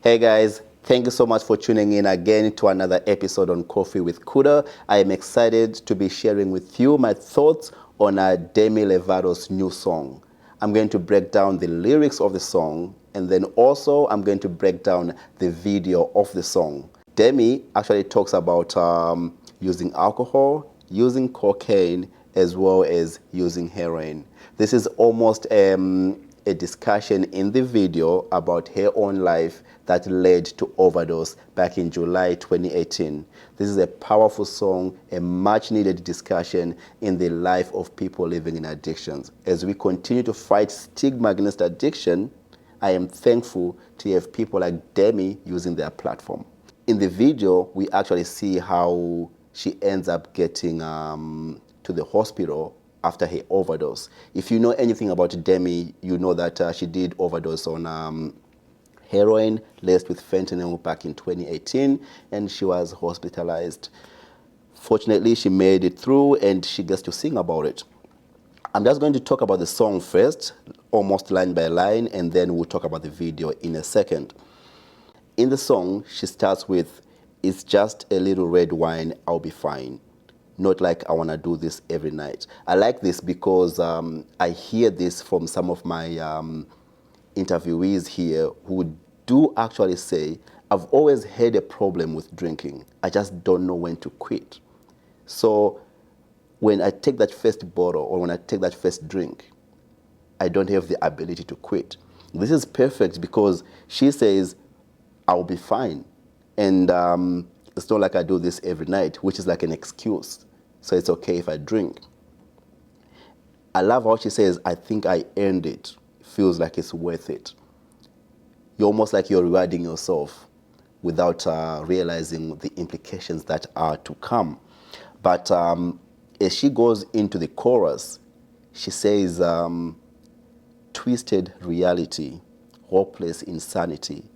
Hey guys, thank you so much for tuning in again to another episode on Koffee with Kuda. I am excited to be sharing with you my thoughts on Demi Lovato's new song. I'm going to break down the lyrics of the song, and then also I'm going to break down the video of the song. Demi actually talks about using alcohol, using cocaine, as well as using heroin. This is almost a discussion in the video about her own life that led to overdose back in July 2018. This is a powerful song, a much needed discussion in the life of people living in addictions. As we continue to fight stigma against addiction, I am thankful to have people like Demi using their platform. In the video, we actually see how she ends up getting to the hospital after her overdose. If you know anything about Demi, you know that she did overdose on heroin laced with fentanyl back in 2018, and she was hospitalized. Fortunately, she made it through and she gets to sing about it. I'm just going to talk about the song first, almost line by line, and then we'll talk about the video in a second. In the song, she starts with, "It's just a little red wine, I'll be fine. Not like I want to do this every night." I like this because I hear this from some of my interviewees here who do actually say, "I've always had a problem with drinking. I just don't know when to quit. So when I take that first bottle or when I take that first drink, I don't have the ability to quit." This is perfect because she says, "I'll be fine. And it's not like I do this every night," which is like an excuse. So it's okay if I drink. I love how she says, "I think I earned it. Feels like it's worth it." You're almost like you're rewarding yourself without realizing the implications that are to come. But as she goes into the chorus, she says, "Twisted reality, hopeless insanity.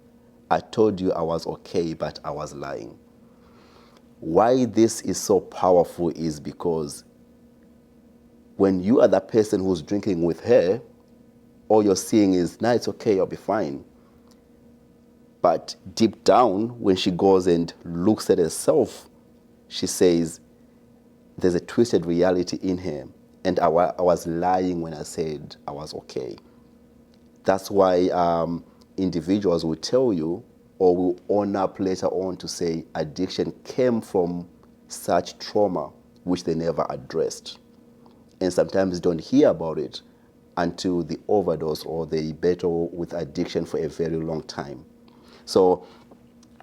I told you I was okay, but I was lying." Why this is so powerful is because when you are the person who's drinking with her, all you're seeing is, "Nah, it's okay, I'll be fine." But deep down, when she goes and looks at herself, she says, there's a twisted reality in her. And I was lying when I said I was okay. That's why individuals will tell you or will own up later on to say addiction came from such trauma which they never addressed. And sometimes don't hear about it until the overdose or they battle with addiction for a very long time. So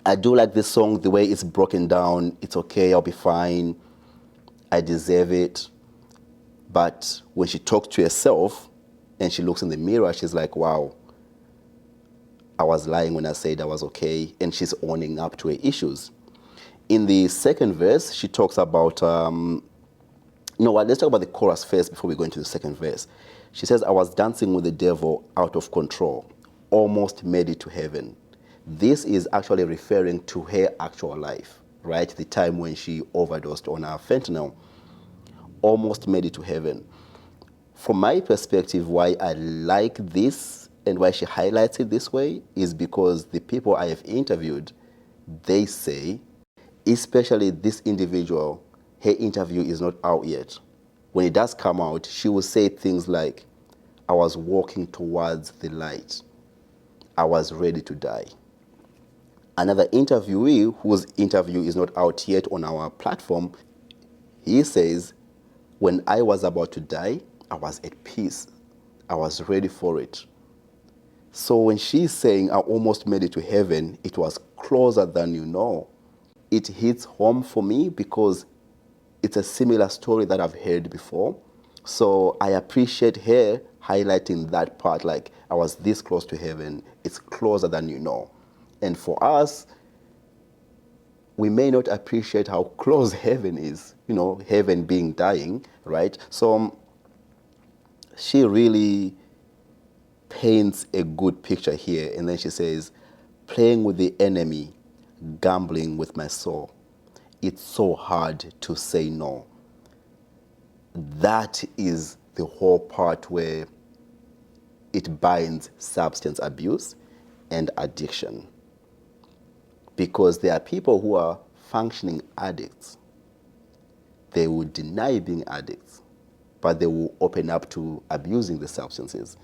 I do like this song, the way it's broken down. It's okay, I'll be fine. I deserve it. But when she talks to herself and she looks in the mirror, she's like, wow, I was lying when I said I was okay, and she's owning up to her issues. In the second verse, she talks about, let's talk about the chorus first before we go into the second verse. She says, "I was dancing with the devil out of control, almost made it to heaven." This is actually referring to her actual life, right? The time when she overdosed on her fentanyl, almost made it to heaven. From my perspective, why I like this and why she highlights it this way is because the people I have interviewed, they say, especially this individual, her interview is not out yet. When it does come out, she will say things like, "I was walking towards the light. I was ready to die." Another interviewee, whose interview is not out yet on our platform, he says, "When I was about to die, I was at peace. I was ready for it." So when she's saying, "I almost made it to heaven," it was closer than you know. It hits home for me because it's a similar story that I've heard before. So I appreciate her highlighting that part, like, I was this close to heaven. It's closer than you know. And for us, we may not appreciate how close heaven is, heaven being dying, right? So she really paints a good picture here. And then she says, "Playing with the enemy, gambling with my soul. It's so hard to say no." That is the whole part where it binds substance abuse and addiction. Because there are people who are functioning addicts. They will deny being addicts, but they will open up to abusing the substances.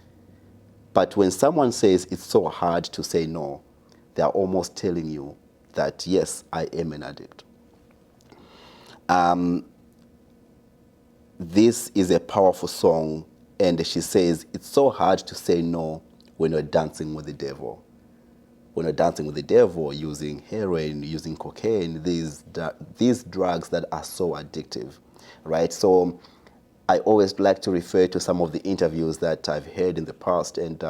But when someone says it's so hard to say no, they are almost telling you that, yes, I am an addict. This is a powerful song, and she says it's so hard to say no when you're dancing with the devil. When you're dancing with the devil, using heroin, using cocaine, these drugs that are so addictive, right? So I always like to refer to some of the interviews that I've heard in the past, and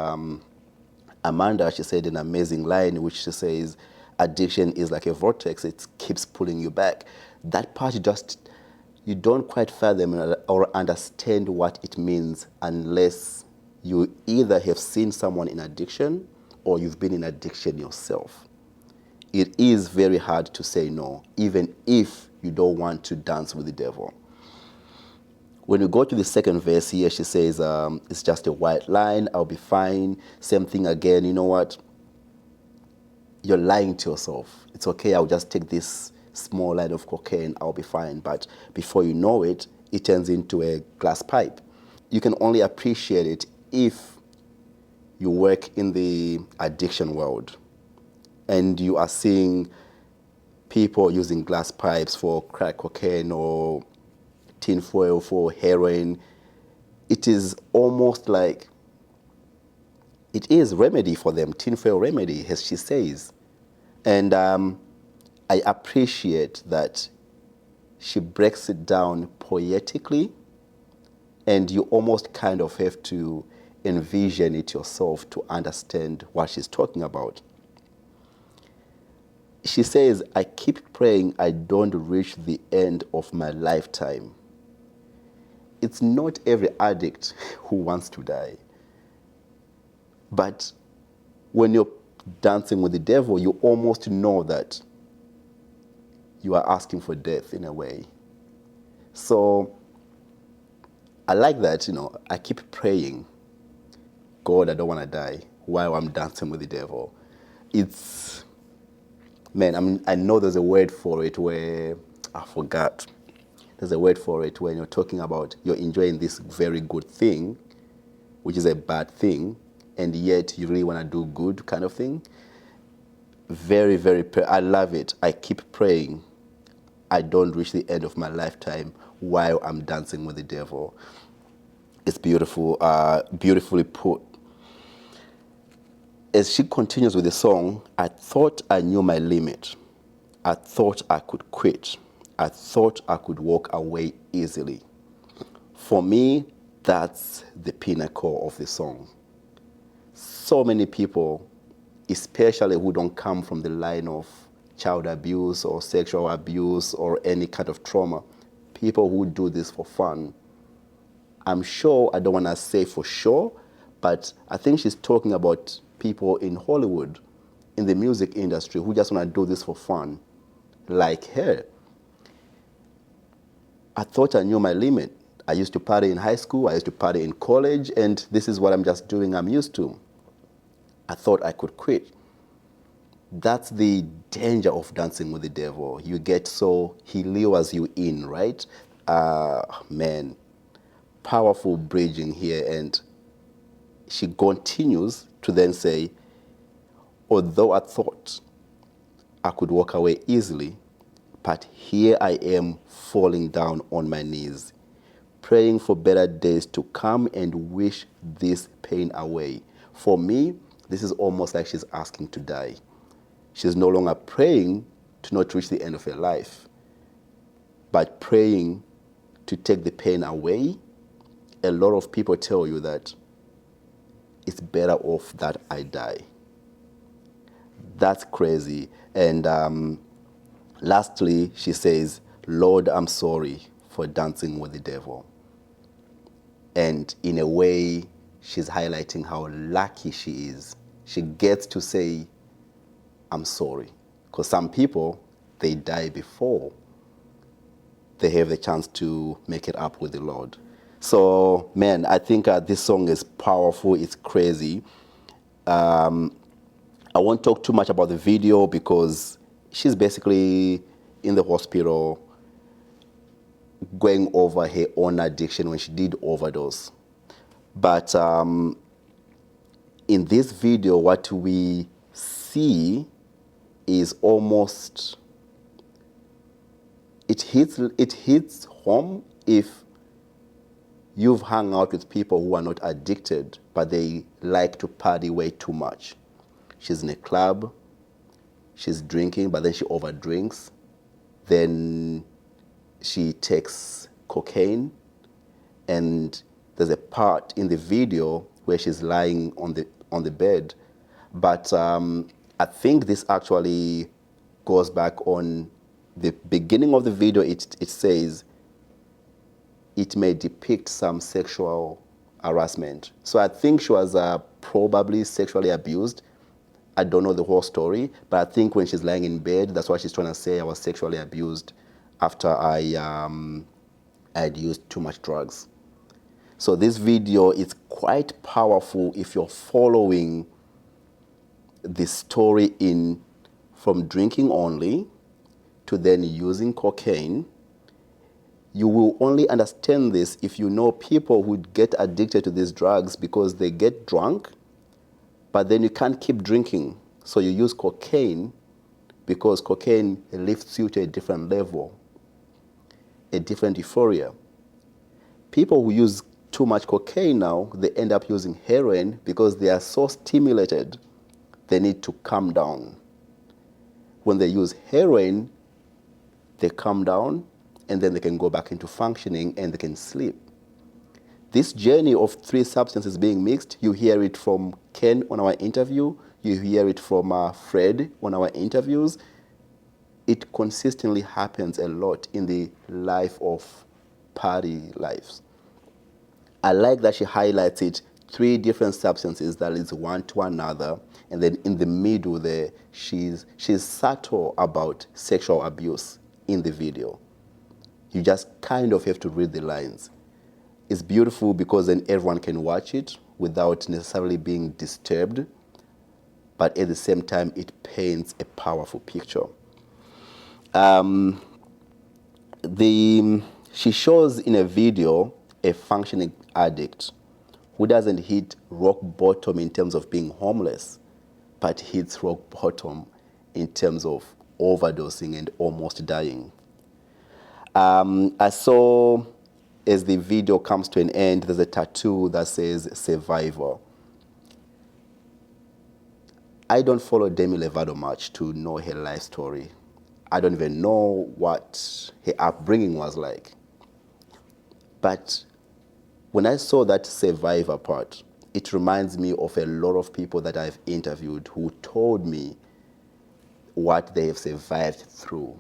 Amanda, she said an amazing line, which she says, addiction is like a vortex, it keeps pulling you back. That part you don't quite fathom or understand what it means unless you either have seen someone in addiction or you've been in addiction yourself. It is very hard to say no, even if you don't want to dance with the devil. When you go to the second verse here, she says, it's just a white line, I'll be fine. Same thing again, you know what? You're lying to yourself. It's okay, I'll just take this small line of cocaine, I'll be fine. But before you know it, it turns into a glass pipe. You can only appreciate it if you work in the addiction world and you are seeing people using glass pipes for crack cocaine or tinfoil for heroin. It is almost like it is remedy for them, tinfoil remedy, as she says. And I appreciate that she breaks it down poetically, and you almost kind of have to envision it yourself to understand what she's talking about. She says, I keep praying I don't reach the end of my lifetime. It's not every addict who wants to die. But when you're dancing with the devil, you almost know that you are asking for death in a way. So I like that, I keep praying, God, I don't want to die while I'm dancing with the devil. It's, man, I know there's a word for it where, I forgot. There's a word for it when you're talking about you're enjoying this very good thing, which is a bad thing, and yet you really want to do good kind of thing. Very, very, I love it. I keep praying I don't reach the end of my lifetime while I'm dancing with the devil. It's beautiful, beautifully put. As she continues with the song, I thought I knew my limit. I thought I could quit. I thought I could walk away easily. For me, that's the pinnacle of the song. So many people, especially who don't come from the line of child abuse or sexual abuse or any kind of trauma, people who do this for fun. I'm sure, I don't want to say for sure, but I think she's talking about people in Hollywood, in the music industry, who just want to do this for fun, like her. I thought I knew my limit. I used to party in high school, I used to party in college, and this is what I'm just doing, I'm used to. I thought I could quit. That's the danger of dancing with the devil. You get so, he lures you in, right? Man, powerful bridging here. And she continues to then say, although I thought I could walk away easily, but here I am falling down on my knees, praying for better days to come and wish this pain away. For me, this is almost like she's asking to die. She's no longer praying to not reach the end of her life, but praying to take the pain away. A lot of people tell you that it's better off that I die. That's crazy. And lastly, she says, Lord, I'm sorry for dancing with the devil. And in a way, she's highlighting how lucky she is. She gets to say, I'm sorry. Because some people, they die before they have the chance to make it up with the Lord. So, man, I think this song is powerful. It's crazy. I won't talk too much about the video because she's basically in the hospital going over her own addiction when she did overdose. But in this video, what we see is almost, it hits home if you've hung out with people who are not addicted, but they like to party way too much. She's in a club, she's drinking, but then she overdrinks. Then she takes cocaine, and there's a part in the video where she's lying on the bed. But I think this actually goes back on the beginning of the video. It says it may depict some sexual harassment. So I think she was probably sexually abused. I don't know the whole story, but I think when she's lying in bed, that's what she's trying to say. I was sexually abused after I had used too much drugs. So this video is quite powerful if you're following the story from drinking only to then using cocaine. You will only understand this if you know people who get addicted to these drugs because they get drunk, but then you can't keep drinking. So you use cocaine because cocaine lifts you to a different level, a different euphoria. People who use too much cocaine now, they end up using heroin because they are so stimulated, they need to calm down. When they use heroin, they calm down, and then they can go back into functioning and they can sleep. This journey of three substances being mixed, you hear it from Ken on our interview, you hear it from Fred on our interviews. It consistently happens a lot in the life of party lives. I like that she highlights it, three different substances that leads one to another, and then in the middle there, she's subtle about sexual abuse in the video. You just kind of have to read the lines. It's beautiful because then everyone can watch it without necessarily being disturbed, but at the same time, it paints a powerful picture. She shows in a video a functioning addict who doesn't hit rock bottom in terms of being homeless, but hits rock bottom in terms of overdosing and almost dying. I saw, as the video comes to an end, there's a tattoo that says survivor. I don't follow Demi Lovato much to know her life story. I don't even know what her upbringing was like. But when I saw that survivor part, it reminds me of a lot of people that I've interviewed who told me what they have survived through,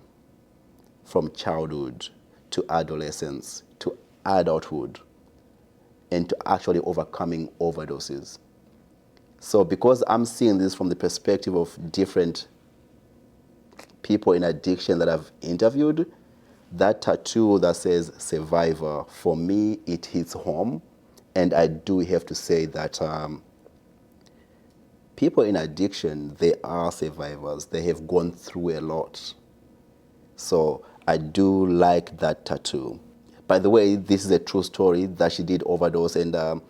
from childhood to adolescence to adulthood, and to actually overcoming overdoses. So because I'm seeing this from the perspective of different people in addiction that I've interviewed, that tattoo that says survivor, for me, it hits home. And I do have to say that people in addiction, they are survivors. They have gone through a lot. So I do like that tattoo. By the way, this is a true story that she did overdose, and the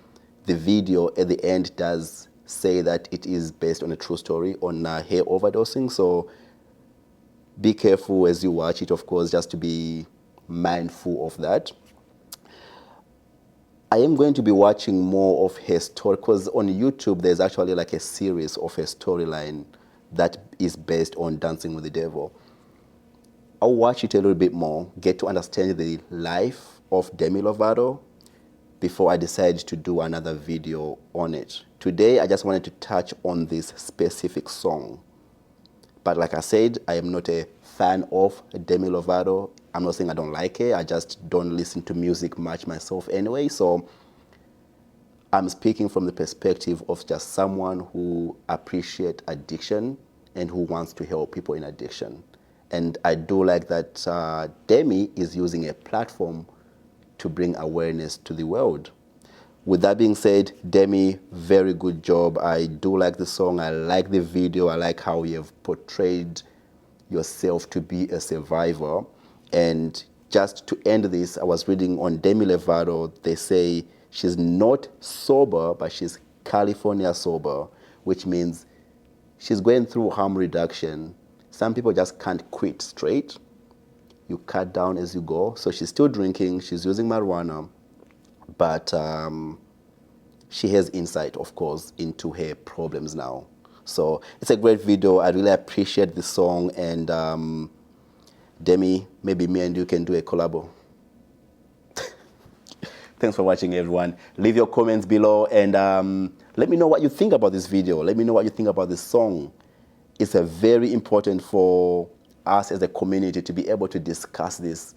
video at the end does say that it is based on a true story on her overdosing. So be careful as you watch it, of course, just to be mindful of that. I am going to be watching more of her story because on YouTube there's actually like a series of her storyline that is based on Dancing with the Devil. I'll watch it a little bit more, get to understand the life of Demi Lovato before I decide to do another video on it. Today I just wanted to touch on this specific song. But like I said, I am not a fan of Demi Lovato. I'm not saying I don't like her, I just don't listen to music much myself anyway. So I'm speaking from the perspective of just someone who appreciates addiction and who wants to help people in addiction. And I do like that Demi is using a platform to bring awareness to the world. With that being said, Demi, very good job. I do like the song, I like the video, I like how you have portrayed yourself to be a survivor. And just to end this, I was reading on Demi Lovato, they say she's not sober, but she's California sober, which means she's going through harm reduction. Some people just can't quit straight. You cut down as you go. So she's still drinking, she's using marijuana, but she has insight, of course, into her problems now. So it's a great video. I really appreciate the song. And Demi, maybe me and you can do a collabo. Thanks for watching, everyone. Leave your comments below and let me know what you think about this video. Let me know what you think about this song. It's a very important for us as a community to be able to discuss this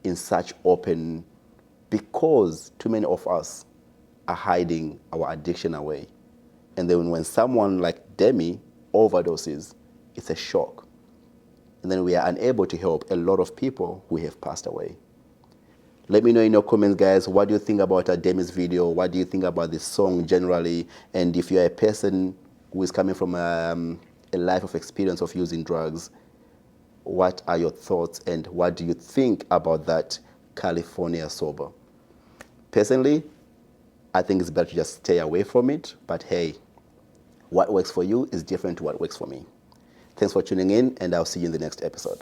in such open, because too many of us are hiding our addiction away. And then when someone like Demi overdoses, it's a shock. And then we are unable to help a lot of people who have passed away. Let me know in your comments, guys, what do you think about Demi's video? What do you think about this song generally? And if you're a person who is coming from a life of experience of using drugs, what are your thoughts and what do you think about that California sober? Personally, I think it's better to just stay away from it. But hey, what works for you is different to what works for me. Thanks for tuning in, and I'll see you in the next episode.